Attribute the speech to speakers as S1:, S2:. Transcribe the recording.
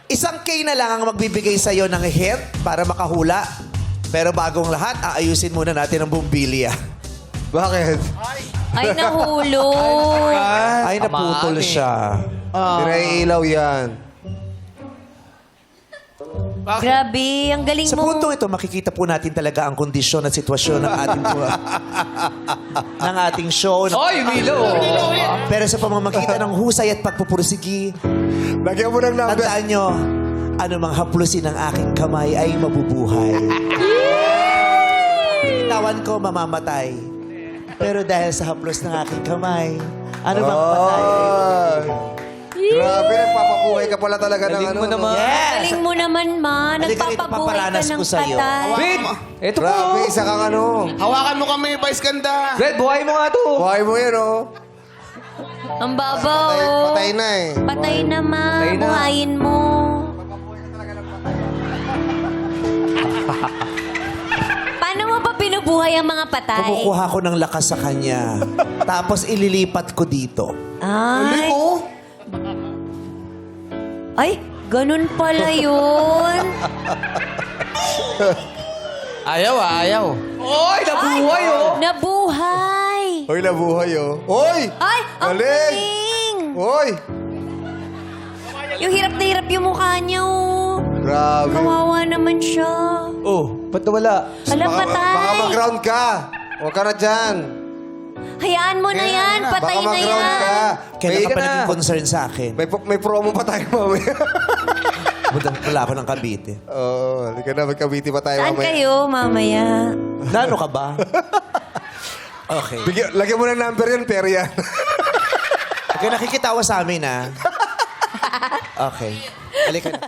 S1: Isang K na lang ang magbibigay sa'yo ng hint para makahula. Pero bagong lahat, aayusin muna natin ang bumbilya.
S2: Bakit?
S3: Ay, nahulog.
S1: Ay, naputol siya.
S2: Pinailaw yan.
S3: Grabe, ang galing
S1: Sa
S3: mo.
S1: puntong ito, makikita po natin talaga ang kondisyon at sitwasyon ng ating ng ating show.
S4: Oy, Milo!
S1: Pero sa pamamagitan ng husay at pagpupursigi,
S2: Lagyan mo ng number.
S1: tandaan nyo, anumang haplusin ng aking kamay ay mabubuhay. Tawan ko mamamatay. Pero dahil sa haplos ng aking kamay, anumang patay.
S2: Grabe, nagpapabuhay ka pala talaga ng
S4: Galing
S2: ano.
S4: mo naman.
S1: Yes!
S3: Galing mo naman, ma.
S1: Halika rito,
S3: Nagpapabuhay ka
S1: paparanas
S3: ng
S1: ko sa'yo.
S3: patay.
S4: Red! Ito po.
S2: Grabe, isa kang ano.
S5: Hawakan mo kami, Vice Ganda.
S4: Red, buhay mo nga to.
S2: Buhay mo yan, oh.
S3: Ang babaw.
S2: Patay na eh.
S3: Patay na, ma.
S4: Patay na.
S3: Buhayin mo. Paano mo pa pinubuhay ang mga patay?
S1: Kumukuha ko ng lakas sa kanya. Tapos ililipat ko dito.
S3: Ay. Ay, ganun pala yun.
S5: Ayaw, ayaw.
S4: Oy, nabuhay oh.
S3: Nabuhay.
S2: Hoy, nabuhay, oh. Hoy!
S3: Ay, ang
S2: Galing.
S3: galing.
S2: Hoy!
S3: Yung hirap na hirap yung mukha niya, oh.
S2: Grabe.
S3: Kawawa naman siya.
S1: Oh,
S4: Ba't nawala?
S3: Alam,
S2: Baka
S3: patay.
S2: mag-ground ka. Huwag ka na dyan.
S3: Hayaan mo na yan. Patay
S2: Baka
S3: na
S2: mag-ground
S3: yan.
S2: ka.
S1: kailan ka
S4: May-
S1: pa naging concern sa akin?
S2: May promo pa tayo mamaya.
S1: Wala ako ng Cavite.
S2: Oo, halika na. Magkabiti pa tayo
S3: Saan
S2: mamaya.
S3: kayo, mamaya?
S1: Nano ka ba? Okay.
S2: Lagyan mo ng number yan, pero yan.
S1: Huwag ka nakikitawa sa amin, ha? Okay. Halika na.